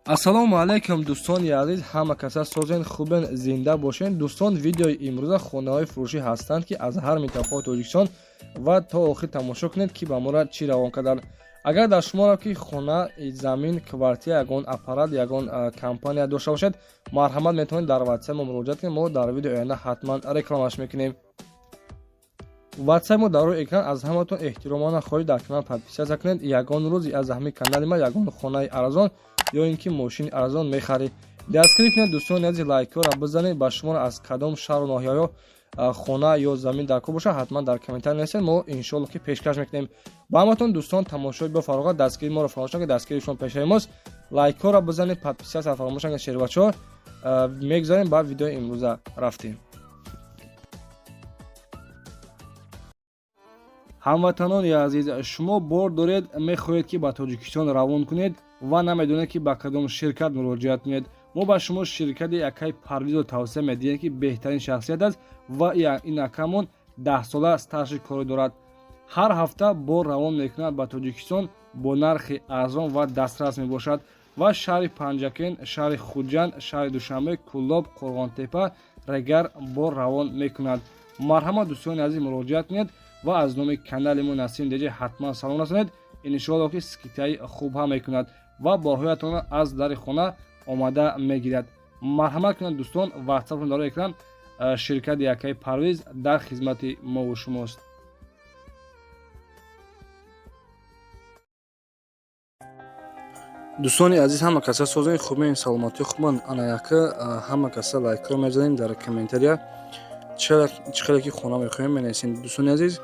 ассалому алайкум дӯстони азиз, ҳама каса созен хубен, зинда бошен. дӯстон, видеои имрӯза хонаҳои фурӯшӣ ҳастанд ки аз ҳар минтақаҳои Тоҷикистон ва то охир тамошо кунед ки ба моро чӣ равон карданд. агар дар шуморо ки хона, замин, квартира, ягон аппарат, ягон компания дошта бошед, марҳамат метавонед дар ватсап мо муроҷиат кунед. мо дар видеои оянда ҳатман рекламаш мекунем. ватсап мо дар рӯи экран. аз ҳаматон эҳтиромона хоҳиш дар канал подписатсия кунед. ягон рӯзи аз ҳамин канали ма ягон хонаи арзон ё ин ки мошини арзон мехаред, дастгирӣ кунед. дӯстони азиз, лайкҳоро бизанед. ба шуморо аз кадом шаҳру ноҳияҳо хона ё замин дар кор бошад, ҳатман дар комментар нависед. мо иншоалло ки пешкаш мекунем. ба ҳаматон дӯстон, тамошои бафароғат, дастгирии моро фаромӯш накунед. дастгирии шумо пешаи мост. лайкҳоро бизанед, подписатсия фаромӯш накунед. шербачаҳо мегзарем ба видеои имрӯза рафтем. ҳамватанони азиз, шумо бор доред мехоҳед ки ба Тоҷикистон равон кунед ва намедонед ки ба кадом ширкат муроҷиат кунед. мо ба шумо ширкати Акай Парвизро тавсия медиҳем ки беҳтарин шахсият аст ва ин акамон 10 сола стажи корӣ дорад. ҳар ҳафта бор равон мекунад ба Тоҷикистон бо нархи арзон ва дастрас мебошад ва шаҳри Панҷакен, шаҳри Хуҷанд, шаҳри Душанбе, Кӯллоб, Қурғонтепа, Регар бор равон мекунад. марҳамат дӯстони азиз, муроҷиат кунед ва аз номи канали мо Насим Деҷа ҳатман салом расонед. иншоалло ки скидкаи хуб ҳам мекунад ва борҳоятонро аз дари хона омада мегирад. марҳамат кунед дӯстон, ватсапро дар экран. ширкати Акай Парвиз дар хизмати мову шумост. дӯстони азиз, ҳама каса созен хубен, саломатии хубан. ана яка ҳама каса лайкро мезанем дар комментария. чӣ хеле ки хона мехоҳем менависем. дӯстони азиз,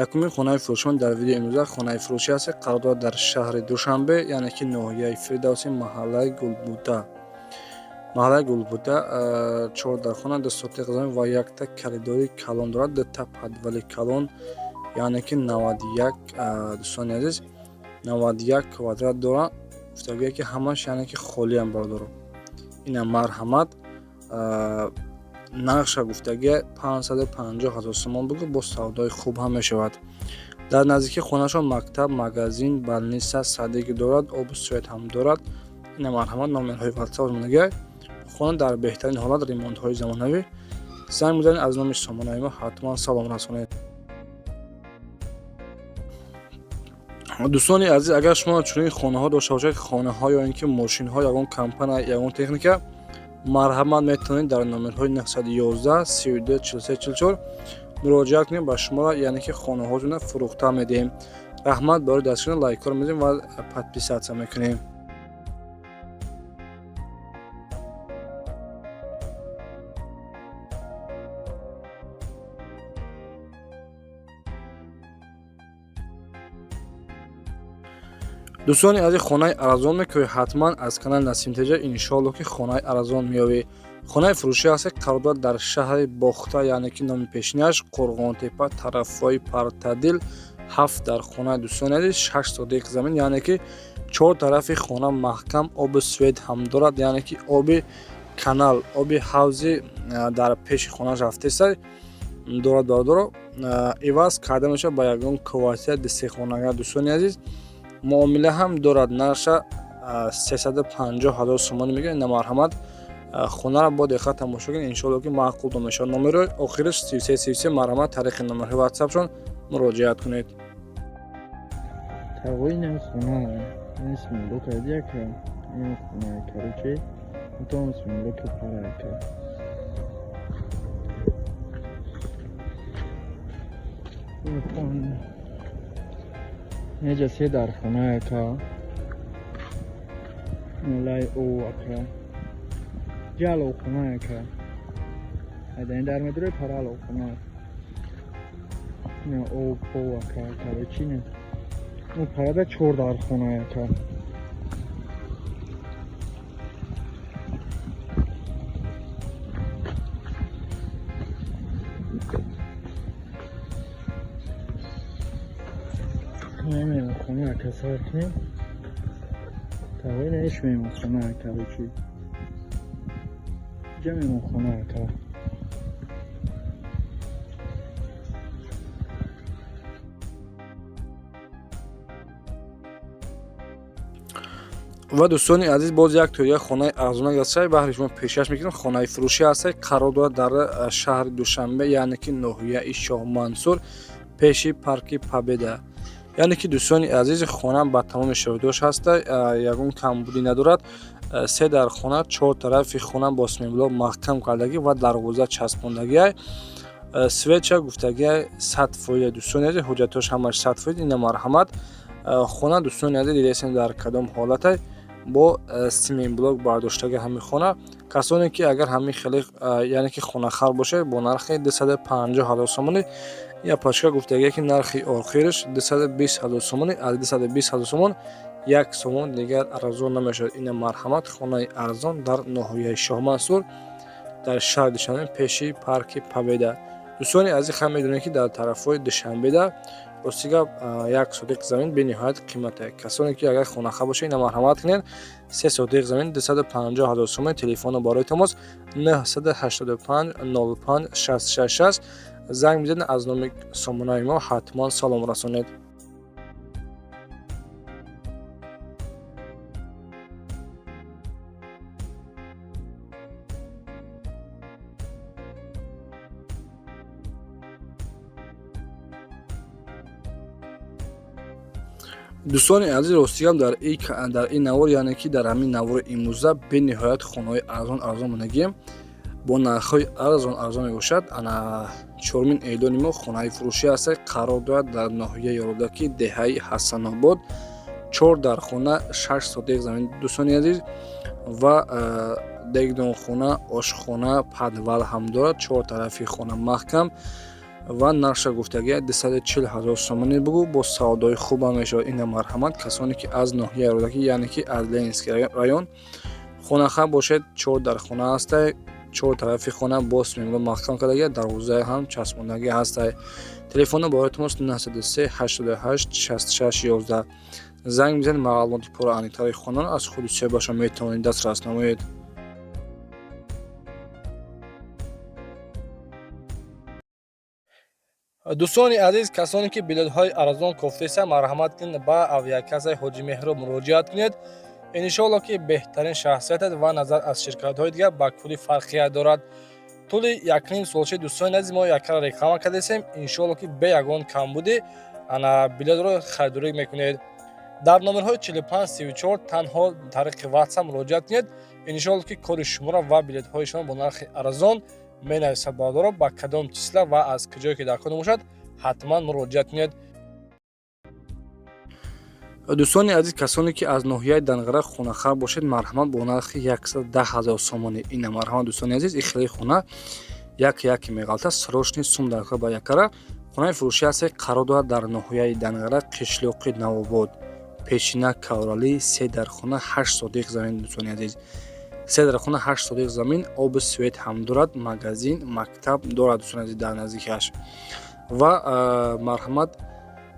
якумин хонаи фурӯшон дар видеои имрӯза хонаи фурӯшӣ аст. қарор дорад дар шаҳри Душанбе, яъне ки ноҳияи Фирдавсӣ, маҳаллаи Гулбуда. 4 дархона, 2 сотиқ замин ва якта коридори калон дорад. 2 та подвали калон, яъне ки 91, дӯстони азиз, 91 квадрат дорад. гуфтагӯе ки ҳамаш яъне ки холиам бародаро. ина марҳамат. нархша гуфтагия 550 000 сомон буд, бо савдои хуб ҳам мешавад. дар наздики хонашон мактаб, магазин, балниса, садик дорад, обу свет ҳам дорад. ина марҳамат, номерҳои ватсап монагия. хона дар беҳтарин ҳолат, ремонтҳои замонавӣ. занг мезанед, аз номи сомонаи мо ҳатман салом расонед. дӯстони азиз, агар шумо чунин хонаҳо дошта бошед, хонаҳо ё ин ки мошинҳо, ягон компания, ягон техника, марҳамат метавонед дар номерҳои 911 32 43 44 муроҷиат кунед. ба шуморо яъне ки хонаҳотона фурӯхта медиҳем. раҳмат барои дастгирӣ, лайкҳоро мезанем ва подписатсия мекунем. дӯстони азиз, хонаи арзон мекӯҳед, ҳатман аз канали Насим Теҷа иншоалло ки хонаи арзон меёбӣ. хонаи фурӯшӣ аст, қарор дорад дар шаҳри Бохта, яъне ки номи пешниаш Қурғонтепа, тарафҳои Партадил. 7 дархона, дӯстони азиз, 6 сотиқ замин, яъне ки 4 тарафи хона маҳкам, оби свет ҳам дорад, яъне ки оби канал, оби ҳавзи дар пеши хонааш рафтеса дорад бародаро. иваз карда мешавад ба ягон квартира дистихонага. дӯстони азиз, муомила ҳам дорад. нарша 350 000 сомон мегирад. ина марҳамат, хонаро бо диққат тамошо кунед. иншоалло ки маъқул мешавад. номери охириш 3333. марҳамат, тариқи номерҳои ватсапшон муроҷиат кунед. Тавойна хона нисм блока яка, ин хона короче, потом см блока парака. неҷа 3 дархона яка, мулай о яка, ҷало хона яка, айдан дар медре парало хона. ина о по яка, короче не. ну парада 4 дархона яка. نمی‌دونم خونه کسات کنیم تاوی نهش میمون خونه که بچی جا میمون خونه که ва дӯстони азиз боз як тӯрия хонаи арзона гастшаи баҳри шумо пешкаш мекунем. Хонаи фурӯшӣ ҳастаи қарор дорад дар шаҳри Душанбе, яъне ки ноҳияи Шоҳ Мансур, пеши парки Победа. яъне ки дӯстони азиз хона ба тамоми шоҳидош ҳаста, ягон камбудӣ надорад. се дар хона, чор тарафи хона бо симинблок маҳкам кардагӣ ва дарвоза часпондагиай. Свеча гуфтагиай 100%. Дӯстони азиз ҳуҷҷатош ҳамаш 100%. Ина марҳамат. хона дӯстони азиз дидесем дар кадом ҳолатай бо симинблок бардоштаги ҳамин хона. касоне ки агар ҳамин хеле яъне ки хонахар бошад бо нархи 250 000 сомонӣ, я пачка гуфтагие ки нархи охираш 220 000 сомонӣ, аз 220 000 сомон як сомон дигар арзон намешавад. Ина марҳамат, хонаи арзон дар ноҳияи Шоҳ Мансур дар шаҳри Душанбе пеши парки Победа. дӯстони азиз ҳам медонед ки дар тарафҳои Душанбеда ростига як сотиқ замин бениҳоят қиммате. касоне ки агар хонахар бошад ина марҳамат кунед, 3 сотиқ замин 250 000 сомон. телефони барои тамос 985 05 666. занг бизанед, аз номи сомонаи мо ҳатман салом расонед. дӯстони азиз ростигам дар ин навор, яъне ки дар ҳамин навори имрӯза бениҳоят хонаҳои арзон монагием бо нархҳои арзон мебошад. ана чормин эълони мо хонаи фурӯшӣ ҳаста, қарор дорад дар ноҳияи Рӯдаки, деҳаи Ҳасанобод. 4 дар хона, 6 сотиқ замин дӯстони азиз ва дегдонхона, ошхона, подвал ҳам дорад. 4 тарафи хона маҳкам ва нарша гуфтагия 240 000 сомонӣ бугу бо савдои хубам мешавад. ина марҳамат, касоне ки аз ноҳияи Рӯдаки, яъне ки аз Ленинский район хонахар бошед, 4 дар хона ҳастай. 4 тарафи хона бо симинблок маҳкам кардагия, дарвозаи ҳам часпондагӣ ҳастай. телефони барои тамос 903 88 66 11. занг бизанед, маълумоти пурра аниқтари хонаро аз худи соҳибашон метавонед дастрас намоед. дӯстони азиз, касоне ки билетҳои арзон кофтеса, марҳамат кунед ба авиакассаи Ҳоҷи Меҳроб муроҷиат кунед. иншоалло ки беҳтарин шахсиятат ва назар аз ширкатҳои дигар ба кули фарқият дорад. тӯли 1.5 солчаи дӯстони азиз мо яккара реклама кардесем. иншоалло ки бе ягон камбудӣ ана билетро харидорӣ мекунед. дар номерҳои 4534 танҳо тариқи WhatsApp муроҷиат кунед. иншоалло ки кори шуморо ва билетҳои шумо бо нархи арзон менависад. бардоро ба кадом числа ва аз куҷое ки дар кор бошад ҳатман муроҷиат кунед. дӯстони азиз, касоне ки аз ноҳияи Данғара хонахар бошед, марҳамат бо нархи 110 000 сомонӣ. ина марҳамат дӯстони азиз, ин хеле хона яке меғалта срочни сум дар ба якара. хонаи фурӯшӣ ҳастаи қарор дорад дар ноҳияи Данғара, қишлоқи Навобод, пешина Кавралӣ. 3 дар хона, 8 сотиқ замин дӯстони азиз. 3 дар хона, 8 сотиқ замин, оби свет ҳам дорад, магазин, мактаб дорад дӯстони азиз дар наздикиаш. ва марҳамат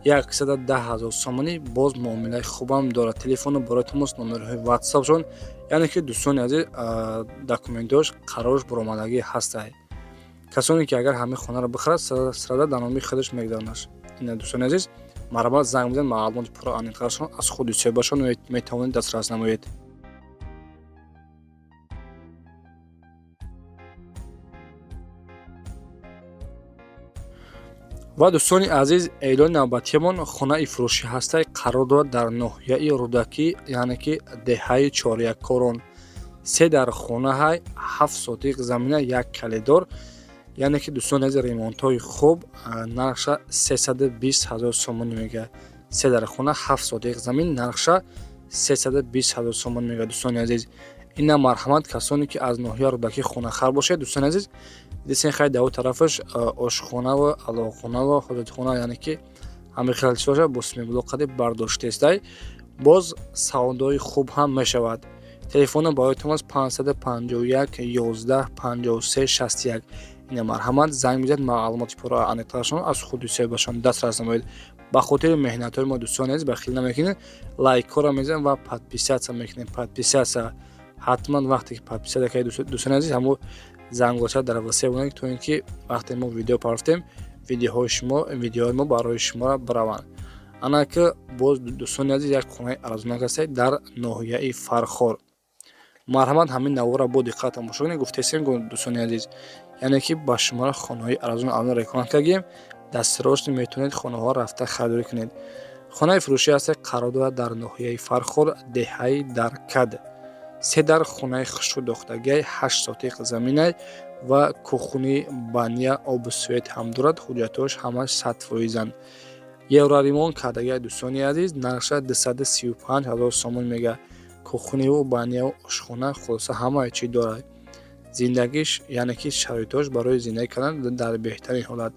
110 000 сомонӣ, боз муомилаи хубам дорад. телефони барои тамос, номерҳои WhatsApp-шон, яъне ки дӯстони азиз документош қарораш баромадагӣ ҳастай. касоне ки агар ҳамин хонаро бихарад, сарада дар номи худаш мегузаронаш. ина дӯстони азиз, марҳамат, занг бизанед, маълумоти пурра аниқташон аз худи соҳибашон метавонед дастрас намоед. ва дӯстони азиз, эълони навбатиямон хонаи фурӯшӣ ҳастай, қарор дорад дар ноҳияи Рӯдакӣ, яъне ки деҳаи Чоряккорон. 3 дар хонаҳай, 7 сотиқ замина, як калидор, яъне ки дӯстони азиз ремонтҳои хуб, нархша 320 000 сомонӣ мега. 3 дар хона, 7 сотиқ замин, нархша 320 000 сомон мега. дӯстони азиз, ина марҳамат, касоне ки аз ноҳияи Рӯдакӣ хонахар бошед, дӯстони азиз дисен хай даво тарафаш ошхона ва алоқхона ва ҳоҷатхона, яъне ки ҳамин хел чизоша бо симинблоқади бардоштестай, боз савдои хуб ҳам мешавад. телефони барои тамос 551 11 53 61. ина марҳамат, занг бизанед, маълумоти пурра аниқташон аз худи соҳибашон дастрас намоед. ба хотири меҳнатҳои мо дӯстони азиз бахил намекунед, лайкҳоро мезанед ва подписатсия мекунед. подписатсия ҳатман вақте ки подписатсия кардед дӯстони азиз, ҳамо зангоча дар васия бунед, то ин ки вақте мо видео парафтем, видеоҳои мо барои шумо бараванд. ана ки боз дӯстони азиз як хонаи арзонак ҳастед дар ноҳияи Фархор. Марҳамат ҳамин навора бо диққат тамошо кунед. Гуфтесем дӯстони азиз, яъне ки ба шуморо хонаҳои арзон алон реклама кардем. Дастрости метавонед хонаҳо рафта харидорӣ кунед. Хонаи фурӯшӣ ҳастед қарор дорад дар ноҳияи Фархор, деҳаи Даркад. 3 дар хонаи хушудохтагиай 8 сотиқ заминай ва кухни баня оби свет ҳам дорад. ҳуҷҷатҳош ҳамаш 100%анд. евроримон кардагиай дӯстони азиз нархша 235,000 сомон мега. кухниву баняву ошхона хулоса ҳамаи чӣ дорад. Зиндагиш яъне ки шароитҳош барои зиндагӣ кардан дар беҳтарин ҳолат.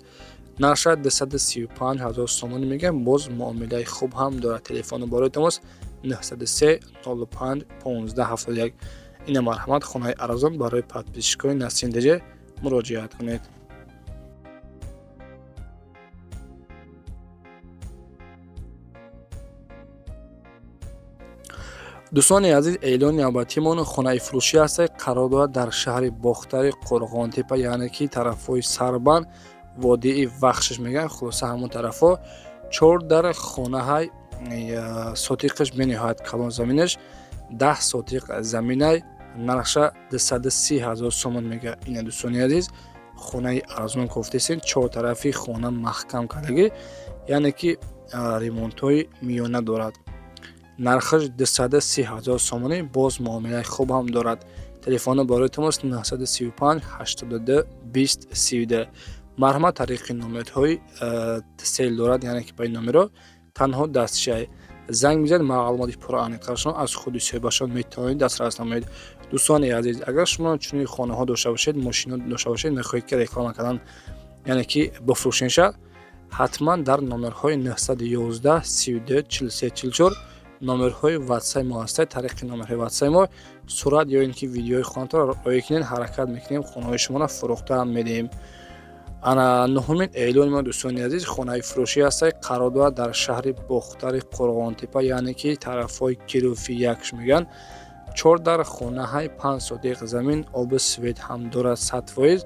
нархша 235,000 сомон мега. боз муомилаи хуб ҳам дорад. телефони барои тамос 903 05 1571. ина марҳамат хонаи арзон барои подписчикои Насим ДЖ муроҷиат кунед. дӯстони азиз, эълони навбатимон хонаи фурӯшӣ ҳастед қарор дорад дар шаҳри бохтари Қурғонтепа, яъне ки тарафҳои Сарбан, водии Вахшиш мегӯянд, хулоса ҳамон тарафҳо. 4 дар хонаҳай сотиқаш бениҳоят калон заминаш 10 сотиқ заминай нархша 230,000 сомон мега. ина дӯстони азиз хонаи арзон гуфтесем 4 тарафи хона маҳкам кардагӣ, яъне ки ремонтҳои миёна дорад. нархаш 230,000 сомонӣ. боз муомилаи хуб ҳам дорад. телефони барои тамос 935 82 20 32. марҳамат тариқи номерҳои сел дорад, яъне ки ба ин номерҳо танҳо дастшай занг мезанед, маълумоти пураниқашон аз худи соҳибашон метавонед дастрас намоед. дӯстони азиз, агар шумо чунин хонаҳо дошта бошед, мошино дошта бошед, мехоҳед ки реклама кардан, яъне ки бифурӯшенша, ҳатман дар номерҳои 911 32 43 44 номерҳои ватсаи мо ҳастад. тариқи номерҳои ватсаи мо сурат ё ин ки видеои хонаатонро оя кунед, ҳаракат мекунем, хонаҳои шуморо фурӯхта медиҳем. ана нуҳумин эълони мо дӯстони азиз хонаи фурӯшӣ ҳастад қарор дорад дар шаҳри бохтари Қурғонтепа, яъне ки тарафҳои Кируфи Якш мегӯянд. 4 дар хонаҳай 5 сотиқ замин оби свет ҳам дорад 100%.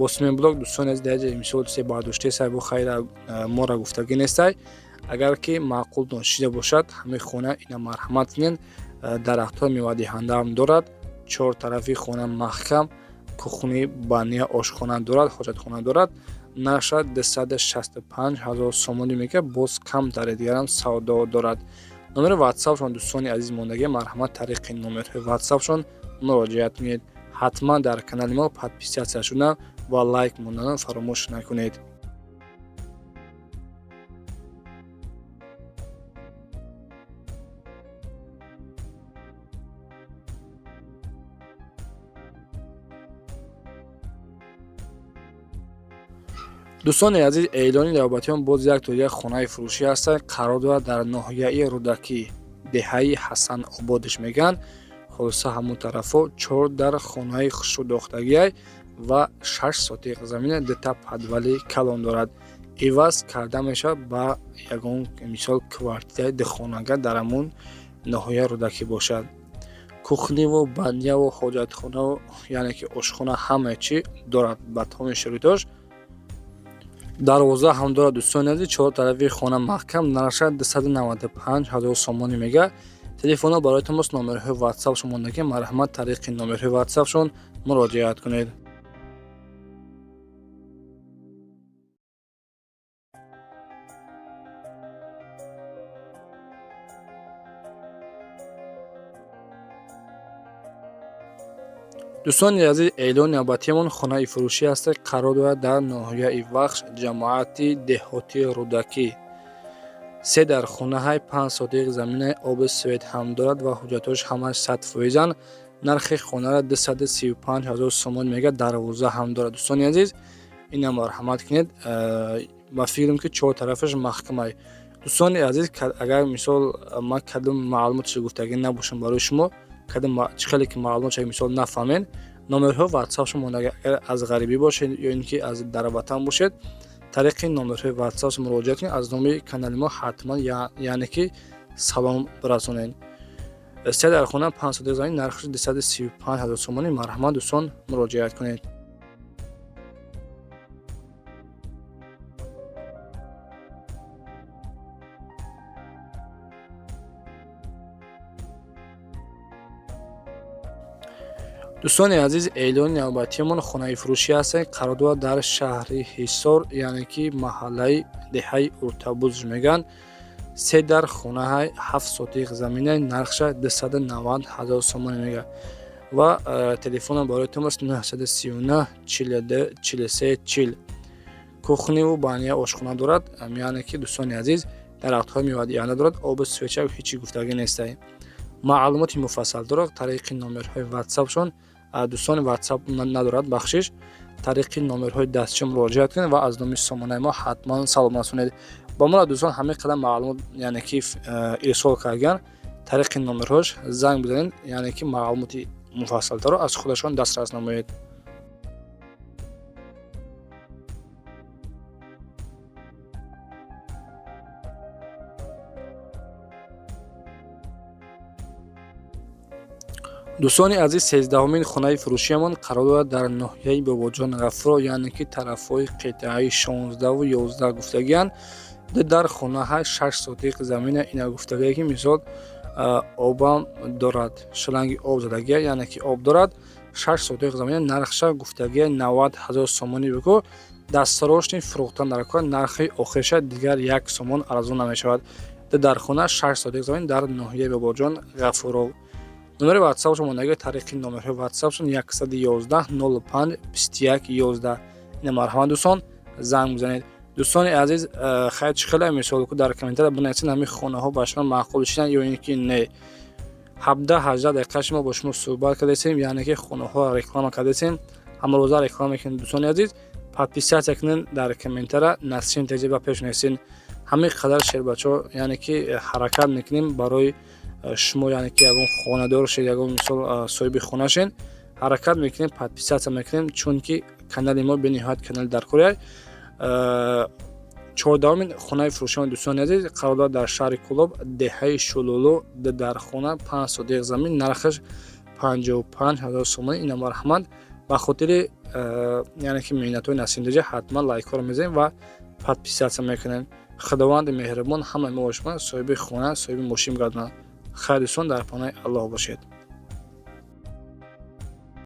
босмин блог дӯстони азиз дар мисол се бардоштесай бо хайра мора гуфтагӣ нестай. агар ки маъқул донишида бошад, ҳамин хона ина марҳамат кунед, дарахтҳои мевадиҳанда ҳам дорад. 4 тарафи хона маҳкам, кухни баня ошхона дорад, ҳоҷатхона дорад. нархша 265,000 сомонӣ мега. боз кам таре дигарам савдо дорад. номери ватсапшон дӯстони азиз мондагӣ, марҳамат тариқи номерҳои ватсапшон муроҷиат кунед. ҳатман дар канали мо подписатсия шуда ва лайк монданро фаромӯш накунед. дӯстони азиз, эълони навбатиён боз як тоҷа хонаи фурӯшӣ ҳастад қарор дорад дар ноҳияи Рӯдакӣ, деҳаи Ҳасан Ободиш мегӯянд, хулоса ҳамон тарафҳо. 4 дар хонаи хушудохтагиай ва 6 сотиқ замина дета падвали калон дорад. иваз карда мешавад ба ягон мисол квартираи духонага дар ҳамон ноҳияи Рӯдакӣ бошад. кухниву баняву ҳоҷатхонаву яъне ки ошхона ҳамаи чӣ дорад ба тамоми шароитҳош. дарвоза ҳам дорад дӯстони азиз. 4 тарафи хона маҳкам, нархша 295,000 сомонӣ мега. телефонҳо барои тамос номерҳои ватсапшон мондагӣ, марҳамат тариқи номерҳои ватсапшон муроҷиат кунед. дӯстони азиз, эълони навбатиамон хонаи фурӯшӣ ҳастад қарор дорад дар ноҳияи Вахш, ҷамоати деҳотии Рӯдакӣ. 3 дар хонаҳай 5 сотиқ заминаи оби свет ҳам дорад ва ҳуҷҷатҳош ҳамаш 100%анд. нархи хонара 235,000 сомон мега. дарвоза ҳам дорад дӯстони азиз. ина марҳамат кунед, ба фикрам ки 4 тарафаш маҳкамай. дӯстони азиз, агар мисол ман кадом маълумоти гуфтагӣ набошам барои шумо, чӣ хеле ки маълумоти мисол нафаҳмед, номерҳои ватсапшон мондагӣ, агар аз ғарибӣ бошед ё ин ки аз дар ватан бошед, тариқи номерҳои ватсапшон муроҷиат кунед. аз номи канали мо ҳатман яъне ки салом расонед. 3 дар хона 5 сотиқ замин, нархи 235,000 сомонӣ. марҳамат дӯстон, муроҷиат кунед. дӯстони азиз, эълони навбатиамон хонаи фурӯшӣ ҳастанд. қарор дорад дар шаҳри Ҳисор, яъне ки маҳаллаи деҳаи Уртабуз мегӯянд. 3 дар хонаҳай 7 сотиқ заминаи нархша 290 000 сомон мега ва телефонам бароятон аст 939 42 43 40. кухниву баня ошхона дорад, яъне ки дӯстони азиз дар вақтҳои мевадианда дорад. обу свеча ҳечи гуфтагӣ нестай. маълумоти муфассал дорад. тариқи номерҳои ватсапшон, дӯстони ватсап надорад бахшиш. тариқи номерҳои дастчӣ муроҷиат кунед ва аз номи сомонаи мо ҳатман салом расонед. ба мо дӯстон ҳамаи қадар маълумот яъне ки ирсол кардан, тариқи номерҳош занг бизанед, яъне ки маълумоти муфассалтаро аз худашон дастрас намоед. дӯстони азиз, 13-умин хонаи фурӯшиамон қарор дорад дар ноҳияи Бобоҷон Ғафуро, яъне ки тарафҳои қитъаи 16-ву 11 гуфтагиянд. дар хонаҳа 6 сотиқ замина ина гуфтагие ки мисол обам дорад, шланги об задагия, яъне ки об дорад. 6 сотиқ замина нархша гуфтагия 90 000 сомони бику. дастарошни фурӯхтан дар кор, нархи охирша дигар 1 сомон арзон намешавад. дар хона 6 сотиқ замин дар ноҳияи Бобоҷон Ғафуро. номери ватсапшон мондаги тариқи номерҳои ватсапшон 111 05 21 11. ина марҳамат дӯстон, занг бизанед. дӯстони азиз, хайр чӣ хеле мисол ку дар комментария бинависед ҳами хонаҳо ба шумо маъқул шидан ё ин ки не. 17-18 дақиқа шумо бо шумо суҳбат кардесем, яъне ки хонаҳо реклама кардесем. ҳамрӯза реклама мекунем. дӯстони азиз, подписатсия кунед дар комментария, насрин таҷриба пеш несин. ҳами қадар шербачо, яъне ки ҳаракат мекунем барои шумо, яъне ки ягон хонадор шед, ягон мисол соҳиби хона шед, ҳаракат мекунем, подписатсия мекунем, чунки канали мо бениҳоят канали даркорияй. 14-умин хонаи фурӯшиамон дӯстони азиз қарор дорад дар шаҳри Кӯлоб, деҳаи Шулулу, дар хона 5 сотиқ замин, нархаш 55 000 сомон. ина марҳамат, ба хотири яъне ки миннатҳои насиндаҷа ҳатман лайкҳоро мезанем ва подписатсия мекунем. худованди меҳрубон ҳамаи мо ва шумо соҳиби хона, соҳиби мошин гардонад. хайр дӯстон, дар паноҳи Аллоҳ бошед.